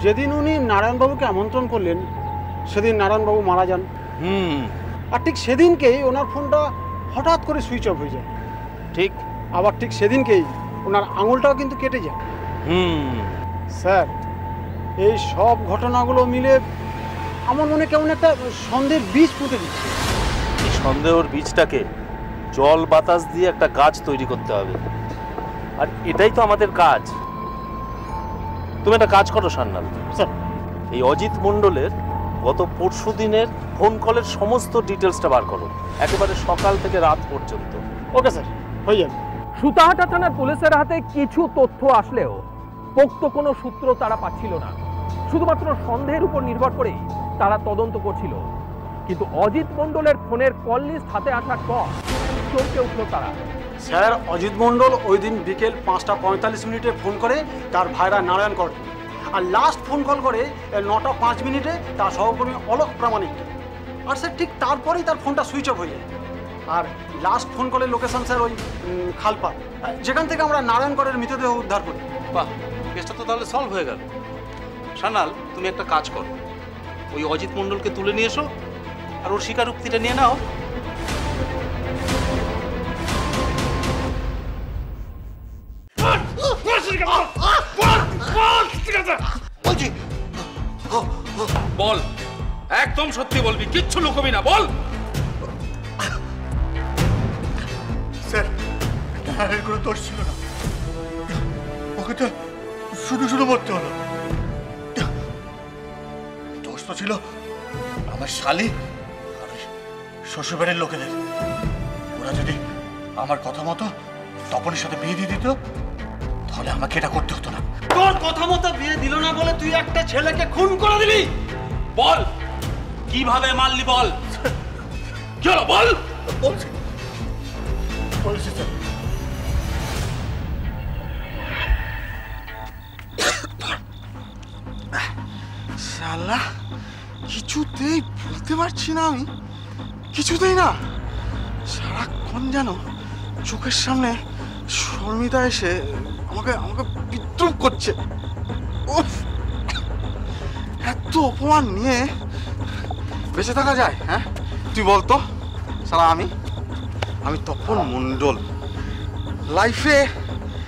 যেদিন উনি নারায়ণবাবুকে আমন্ত্রণ করলেন সেদিন নারায়ণবাবু মারা যান। আর ঠিক সেদিনকেই ওনার ফোনটা হঠাৎ করে সুইচ অফ হয়ে যায়। ঠিক। আবার ঠিক সেদিনকেই ওনার আঙুলটাও কিন্তু কেটে যায়। স্যার এই সব ঘটনাগুলো মিলে আমার মনে কেমন একটা সন্দেহের বীজ পুঁতে দিচ্ছে। এই সন্দেহের বীজটাকে জল বাতাস দিয়ে একটা গাছ তৈরি করতে হবে, আর এটাই তো আমাদের কাজ। তুমি একটা কাজ করো সান্নাল, এই অজিত মণ্ডলের গত পরশু দিনের ফোন কলের সমস্ত ডিটেলসটা বার করো, একেবারে সকাল থেকে রাত পর্যন্ত। ওকে স্যার, হয়ে যাবে। সুতাহাটা থানার পুলিশের হাতে কিছু তথ্য আসলেও পোক্ত কোনো সূত্র তারা পাচ্ছিল না। শুধুমাত্র সন্দেহের উপর নির্ভর করেই তারা তদন্ত করছিল। কিন্তু অজিত মণ্ডলের ফোনের কল লিস্ট হাতে আসার পর চমকে উঠল তারা। স্যার অজিত মণ্ডল ওই দিন বিকেল 5টা 45 মিনিটে ফোন করে তার ভাইরা নারায়ণ কর, আর লাস্ট ফোন কল করে 9টা 5 মিনিটে তার সহকর্মী অলোক প্রামাণিক। আর স্যার ঠিক তারপরেই তার ফোনটা সুইচ অফ হয়ে যায়। আর লাস্ট ফোন কলের লোকেশন স্যার ওই খালপাড়, যেখান থেকে আমরা নারায়ণগড়ের মৃতদেহ উদ্ধার করি। বাহ, কেসটা তো তাহলে সলভ হয়ে গেল। সান্নাল, তুমি একটা কাজ করো, ওই অজিত মণ্ডলকে তুলে নিয়ে এসো আর ওর স্বীকারোক্তিটা নিয়ে নাও। বল, একদম সত্যি বলবি, কিচ্ছু লুকোবি না, বল। স্যার নারায়ণের কোনো দোষ ছিল না, ওকে তো শুধু শুধু মরতে হলো। দোষ তো ছিল আমার শালী আর শ্বশুরবাড়ির লোকেদের। ওরা যদি আমার কথা মতো তপনের সাথে বিয়ে দিয়ে দিত তাহলে আমাকে এটা করতে হতো না। তোর কথা মতো বিয়ে দিল না বলে তুই একটা ছেলেকে খুন করে দিলি। বল কিভাবে মারলি, বল কি হলো বল। বলছি স্যার, শালা কিছুতেই ভুলতে পারছি না, আমি কিছুতেই না। সারাক্ষণ যেন চোখের সামনে শর্মিতা এসে আমাকে আমাকে বিদ্রুপ করছে। উফ, এত অপমান নিয়ে বেঁচে থাকা যায়? হ্যাঁ তুই বলতো। সারা আমি তপন মণ্ডল লাইফে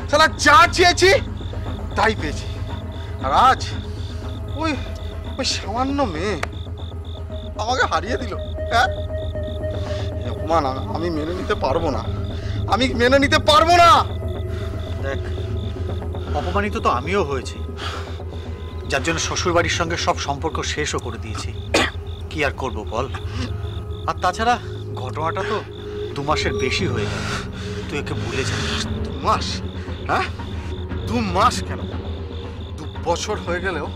সালা যা চেয়েছি তাই পেয়েছি, আর আজ ওই ওই সামান্য মেয়ে আমাকে হারিয়ে দিল। হ্যাঁ, অপমান আমি মেনে নিতে পারবো না, আমি মেনে নিতে পারবো না। দেখ, অপমানিত তো আমিও হয়েছি, যার জন্য শ্বশুরবাড়ির সঙ্গে সব সম্পর্ক শেষও করে দিয়েছি। কি আর করব বল? আর তাছাড়া ঘটনাটা তো 2 মাসের বেশি হয়ে গেল, তুই একে ভুলে যা। 2 মাস? হ্যাঁ, 2 মাস কেন, 2 বছর হয়ে গেলেও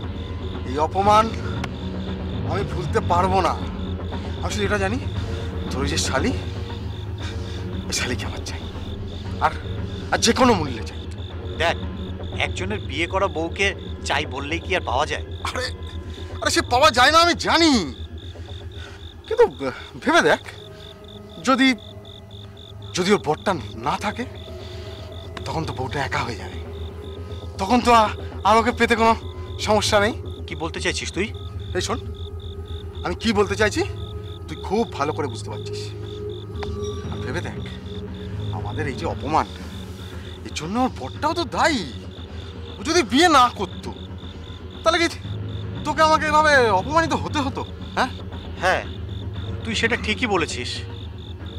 এই অপমান আমি ভুলতে পারবো না। আমি শুধু এটা জানি, তোর যে শালি, ওই শালিকে আমার চাই, আর আর যে কোনো মূল্যে চাই। দেখ, একজনের বিয়ে করা বউকে চাই বললেই কি আর পাওয়া যায়? আরে আরে সে পাওয়া যায় না আমি জানি, কিন্তু ভেবে দেখ, যদি যদি ওর বরটা না থাকে, তখন তো বউটা একা হয়ে যাবে, তখন তো আর ওকে পেতে কোনো সমস্যা নেই। কি বলতে চাইছিস তুই? এই শোন, আমি কি বলতে চাইছি তুই খুব ভালো করে বুঝতে পারছিস। আর ভেবে দেখ, আমাদের এই যে অপমান, এর জন্য ওর বরটাও তো দায়ী। ও যদি বিয়ে না করতো, তাহলে কি তোকে আমাকে এভাবে অপমানিত হতে হতো? হ্যাঁ হ্যাঁ, তুই সেটা ঠিকই বলেছিস,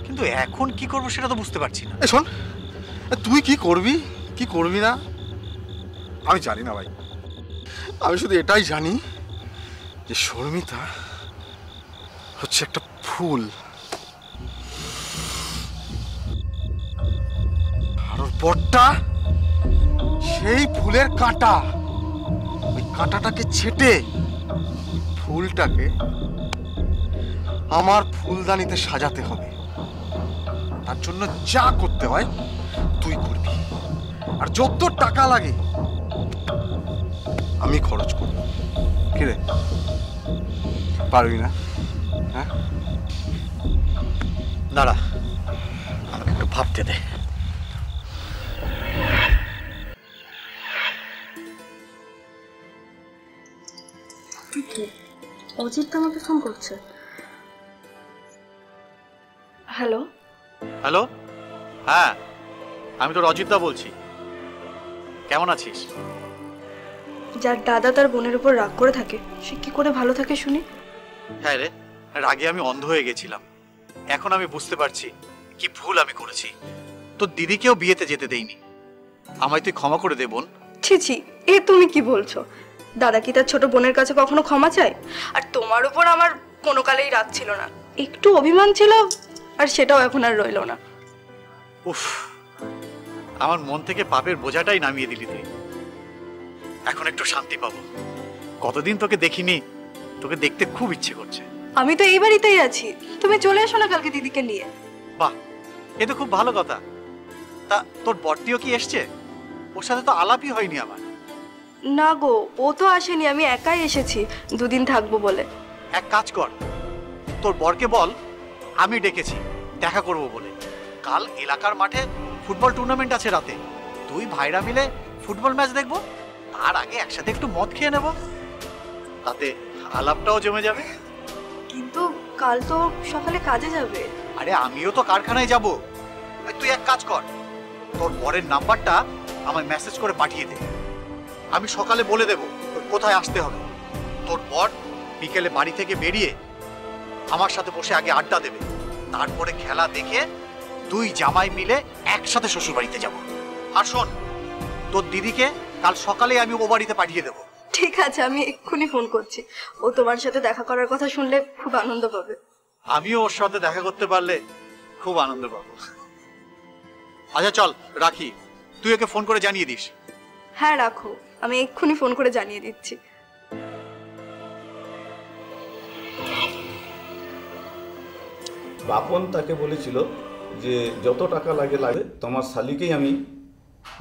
কিন্তু এখন কি করবো সেটা তো বুঝতে পারছি না। এই শোন, তুই কি করবি কি করবি না আমি জানি না ভাই, আমি শুধু এটাই জানি যে শর্মিতা হচ্ছে একটা ফুল, আর ওর বরটা সেই ফুলের কাঁটা। ওই কাঁটাটাকে ছেটে ফুলটাকে আমার ফুলদানিতে সাজাতে হবে। তার জন্য যা করতে হয় তুই করবি, আর যত টাকা লাগে আমি খরচ করব। কি রে, পারবি না? হ্যাঁ, দাঁড়া, আমাকে একটু ভাবতে দে। অজিত আমাকে ফোন করছে। হ্যালো হ্যালো, হ্যাঁ আমি তো অজিতদা বলছি। কেমন আছিস? যার দাদা তার বোনের উপর রাগ করে থাকে, সে কি করে ভালো থাকে শুনি? হ্যাঁ রে, রাগে আমি অন্ধ হয়ে গেছিলাম। এখন আমি বুঝতে পারছি কি ভুল আমি করেছি। তোর দিদিকেও বিয়েতে যেতে দেইনি। আমায় তুই ক্ষমা করে দে বোন। ছি ছি, এ তুমি কি বলছো? দাদা কি তার ছোট বোনের কাছে কখনো ক্ষমা চায়? আর তোমার উপর আমার কোনো কালেই রাগ ছিল না, একটু অভিমান ছিল, আর সেটাও এখন আর রইলো না। উফ, আমার মন থেকে পাপের বোঝাটাই নামিয়ে দিলি তুই। এখন একটু শান্তি পাবো। কতদিন তোকে দেখিনি, তোকে দেখতে খুব ইচ্ছে করছে। আমি তো এই বাড়িতেই আছি, তুমি চলে এসো না কালকে দিদিকে নিয়ে। বাহ, এ তো খুব ভালো কথা। তা তোর বরটিও কি এসছে? ওর সাথে তো আলাপই হয়নি আমার। না গো, ও তো আসেনি, আমি একাই এসেছি 2 দিন থাকবো বলে। এক কাজ কর, তোর বরকে বল আমি ডেকেছি দেখা করব বলে। কাল এলাকার মাঠে ফুটবল টুর্নামেন্ট আছে রাতে, 2 ভাইরা মিলে ফুটবল ম্যাচ দেখবো। তার আগে একসাথে একটু মদ খেয়ে নেব, তাতে আলাপটাও জমে যাবে। কিন্তু কাল তো সকালে কাজে যাবে। আরে আমিও তো কারখানায় যাব। তুই এক কাজ কর, তোর বরের নাম্বারটা আমায় মেসেজ করে পাঠিয়ে দে। আমি সকালে বলে দেব কোথায় আসতে হবে। তোর বর বিকেলে বাড়ি থেকে বেরিয়ে আমার সাথে বসে আগে আড্ডা দেবে, তারপরে খেলা দেখে 2 জামাই মিলে একসাথে শ্বশুর বাড়িতে যাব। আর শোন, তোর দিদিকে কাল সকালে আমি ও বাড়িতে পাঠিয়ে দেবো। ঠিক আছে, আমি এক্ষুনি ফোন করছি। ও তোমার সাথে দেখা করার কথা শুনলে খুব আনন্দ পাবে। আমিও ওর সাথে দেখা করতে পারলে খুব আনন্দ পাবো। আচ্ছা চল রাখি, তুই ওকে ফোন করে জানিয়ে দিস। হ্যাঁ রাখো, আমি এক্ষুনি ফোন করে জানিয়ে দিচ্ছি। বাপন তাকে বলেছিল যে যত টাকা লাগে তোমার শালিকেই আমি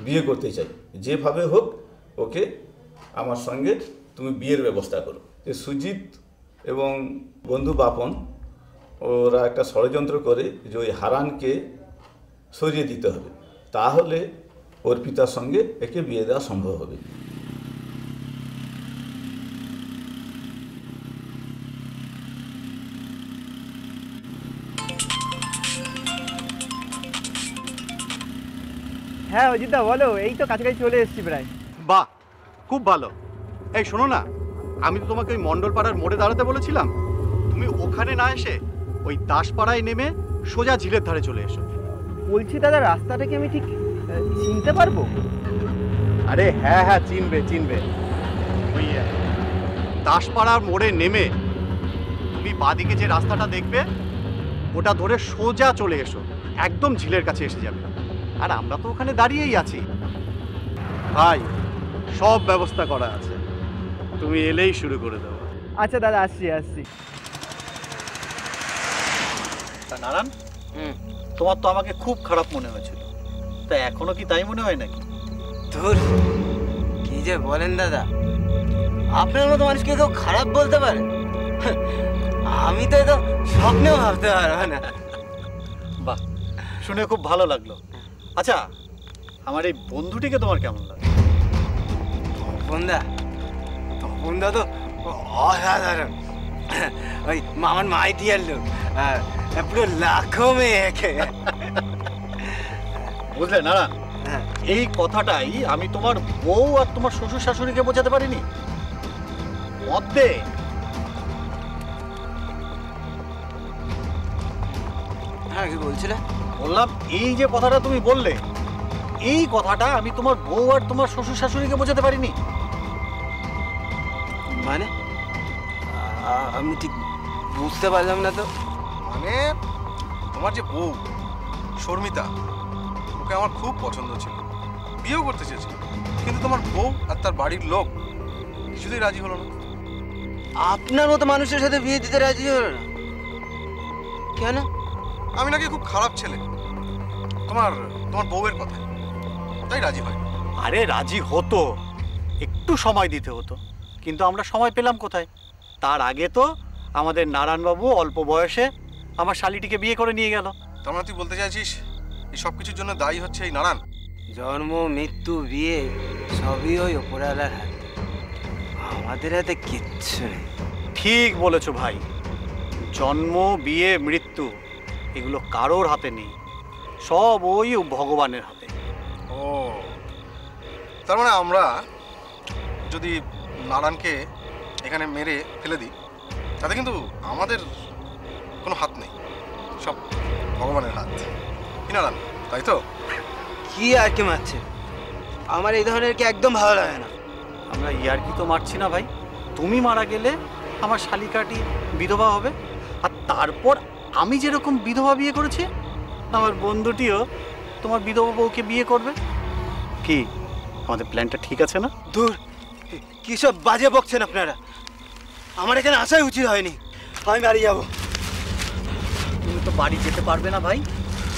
বিয়ে করতে চাই, যেভাবে হোক ওকে আমার সঙ্গে তুমি বিয়ের ব্যবস্থা করো। সুজিত এবং বন্ধু বাপন ওরা একটা ষড়যন্ত্র করে যে ওই হারানকে সরিয়ে দিতে হবে, তাহলে ওর পিতার সঙ্গে একে বিয়ে দেওয়া সম্ভব হবে। হ্যাঁ অজিতদা বলো, এই তো কাছাকাছি চলে এসেছি প্রায়। বাহ, খুব ভালো। এই শোনো না, আমি তো তোমাকে ওই মণ্ডলপাড়ার মোড়ে দাঁড়াতে বলেছিলাম, তুমি ওখানে না এসে ওই দাসপাড়ায় নেমে সোজা ঝিলের ধারে চলে এসো। বলছি দাদা, রাস্তাটা কি আমি ঠিক চিনতে পারবো? আরে হ্যাঁ হ্যাঁ, চিনবে চিনবে। ওই দাসপাড়ার মোড়ে নেমে তুমি বাদিকে যে রাস্তাটা দেখবে ওটা ধরে সোজা চলে এসো, একদম ঝিলের কাছে এসে যাবে। আর আমরা তো ওখানে দাঁড়িয়েই আছি ভাই, সব ব্যবস্থা করা আছে, তুমি এলেই শুরু করে দেবো। আচ্ছা দাদা, আসছি আসছি। নারায়ণ, তোমার তো আমাকে খুব খারাপ মনে হয়েছিল, তা এখনো কি তাই মনে হয় নাকি? ধুর, কি যে বলেন দাদা, আপনার মতো মানুষকে কেউ খারাপ বলতে পারে? আমি তো এটা স্বপ্নেও ভাবতে পারবো না। বাহ, শুনে খুব ভালো লাগলো। আচ্ছা, আমার এই বন্ধুটিকে তোমার কেমন লাগে? তপনদা তো অসাধারণ, ওই আমার মাইটিয়ার লোক, পুরো লাখো মেয়েকে। বুঝলে নারায়ণ, এই কথাটাই আমি তোমার বউ আর তোমার শ্বশুর শাশুড়িকে বোঝাতে পারিনি। মধ্যে হ্যাঁ, কি বলছিলে? বললাম, এই যে কথাটা তুমি বললে, এই কথাটা আমি তোমার বউ আর তোমার শ্বশুর শাশুড়িকে বোঝাতে পারিনি। মানে আমি ঠিক বুঝতে পারলাম না তো। মানে তোমার যে বউ শর্মিতা, ওকে আমার খুব পছন্দ ছিল, বিয়েও করতে চেয়েছিল, কিন্তু তোমার বউ আর তার বাড়ির লোক কিছুতেই রাজি হলো না। আপনার মতো মানুষের সাথে বিয়ে দিতে রাজি হলো না কেন? আমি নাকি খুব খারাপ ছেলে তোমার তোমার বউয়ের কথা, তাই রাজি হয়। আরে রাজি হতো, একটু সময় দিতে হতো, কিন্তু আমরা সময় পেলাম কোথায়? তার আগে তো আমাদের নারায়ণবাবু অল্প বয়সে আমার শালিটিকে বিয়ে করে নিয়ে গেল। তার মানে তুই বলতে চাইছিস এই সব কিছুর জন্য দায়ী হচ্ছে এই নারায়ণ? জন্ম, মৃত্যু, বিয়ে সবই ওই ওপরওয়ালার হাতে, আমাদের হাতে কিচ্ছু নেই। ঠিক বলেছো ভাই, জন্ম, বিয়ে, মৃত্যু এগুলো কারোর হাতে নেই, সব ওই ভগবানের হাতে। ও, তার মানে আমরা যদি নারায়ণকে এখানে মেরে ফেলে দিই, তাতে কিন্তু আমাদের কোনো হাত নেই, সব ভগবানের হাত। কি নারায়ণ, তাই তো? কি আর কি মারছে, আমার এই ধরনের কি একদম ভালো লাগে না। আমরা ইয়ার্কি তো মারছি না ভাই, তুমি মারা গেলে আমার শালিকাটি বিধবা হবে, আর তারপর আমি যেরকম বিধবা বিয়ে করেছি আমার বন্ধুটিও তোমার বিধবা বউকে বিয়ে করবে। কি আমাদের প্ল্যানটা ঠিক আছে না? দূর, কি সব বাজে বকছেন আপনারা, আমার এখানে আসাই উচিত হয়নি, আমি বাড়ি যাবো। তুমি তো বাড়ি যেতে পারবে না ভাই,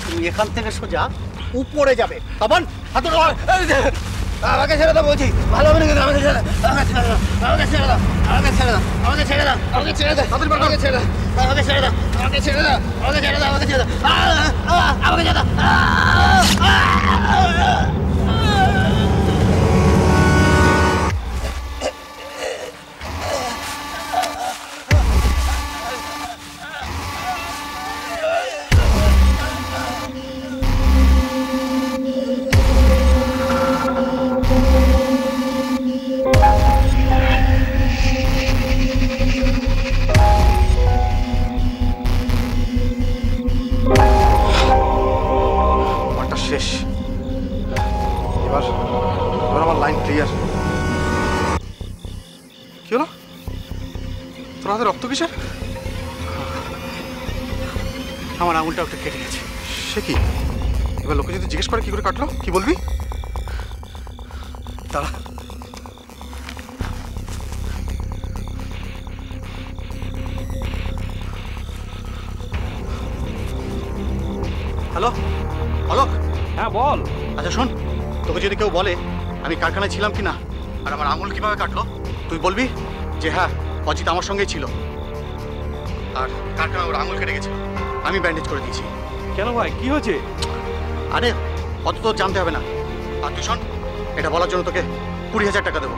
তুমি এখান থেকে সোজা উপরে যাবে। তখন আমাকে ছেড়ে দাও বলছি, ভালো হবে না কিন্তু আমাকে ছেড়ে দাও, আমাকে ছেড়ে দাও, আমাকে ছেড়ে দাও, আমাকে ছেড়ে দাও, আমাকে ছেড়ে দাও, আমাকে ছেড়ে দাও, আমাকে ছেড়ে দাও, আমাকে ছেড়ে দাও, আমাকে ছেড়ে দাও, আমাকে ছেড়ে দাও, আমাকে ছেড়ে দাও। শেষ, এবার আমার লাইন ক্লিয়ার। কি হলো, তোর হাতে রক্ত কিসের? আমার আঙুলটা একটু কেটে গেছে। সে কি, এবার লোকে যদি জিজ্ঞেস করে কি করে কাটলো, কি বলবি? দাঁড়া, হ্যালো অলোক। হ্যাঁ বল। আচ্ছা শোন, তোকে যদি কেউ বলে আমি কারখানায় ছিলাম কিনা আর আমার আঙুল কিভাবে কাটলো, তুই বলবি যে হ্যাঁ অজিত আমার সঙ্গেই ছিল আর কারখানায় ওর আঙুল কেটে গেছে, আমি ব্যান্ডেজ করে দিয়েছি। কেন ভাই, কি হয়েছে? আরে অত তো জানতে হবে না, আর তুই শোন, এটা বলার জন্য তোকে 20,000 টাকা দেবো।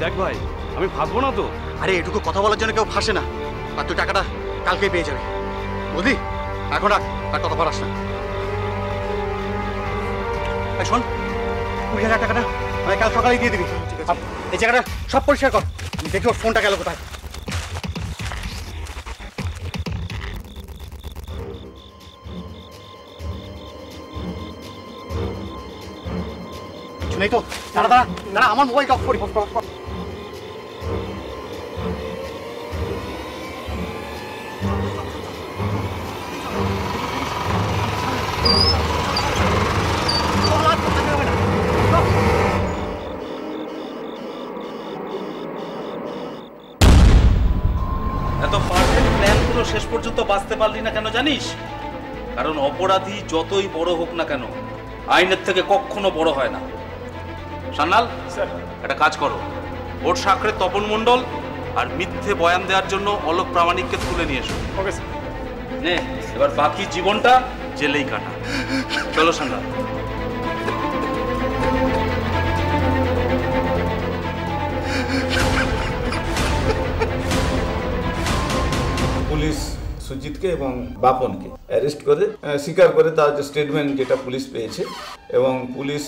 দেখ ভাই, আমি ফাঁসবো না তো। আরে এটুকু কথা বলার জন্য কেউ ফাঁসে না, আর তুই টাকাটা কালকেই পেয়ে যাবি, বুঝলি? এখন রাখ, আর কথা পারাস না। শোন 20,000 টাকাটা আমি কাল সকালেই দিয়ে দিবি। এই জায়গাটা সব পরিষ্কার কর, দেখি ওর ফোনটা গেল কোথায়। শুনেই তো, দাঁড়া দাঁড়া দাঁড়া, আমার মোবাইলটা অফ করি। এত পারফেক্ট প্ল্যান গুলো শেষ পর্যন্ত বাঁচতে পারলি না কেন জানিস? কারণ অপরাধী যতই বড় হোক না কেন আইনের থেকে কখনো বড় হয় না। সান্নাল, একটা কাজ করো, ওর সাকরে তপন মণ্ডল আর মিথ্যে বয়ান দেওয়ার জন্য অলোক প্রামাণিককে তুলে নিয়ে এসো। Okay sir. নে, এবার বাকি জীবনটা জেলেই কাটা। চলো সান্নাল। পুলিশ সুজিতকে এবং বাপনকে অ্যারেস্ট করে স্বীকার করে তার যে স্টেটমেন্ট যেটা পুলিশ পেয়েছে, এবং পুলিশ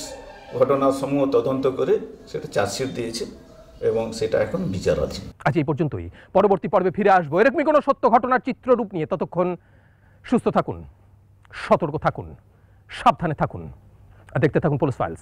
ঘটনার সমূহ তদন্ত করে সেটা চার্জশিট দিয়েছে এবং সেটা এখন বিচারাধীন। আজ এই পর্যন্তই। পরবর্তী পর্বে ফিরে আসবো এরকমই কোনো সত্য ঘটনার চিত্ররূপ নিয়ে। ততক্ষণ সুস্থ থাকুন, সতর্ক থাকুন, সাবধানে থাকুন আর দেখতে থাকুন পুলিশ ফাইলস।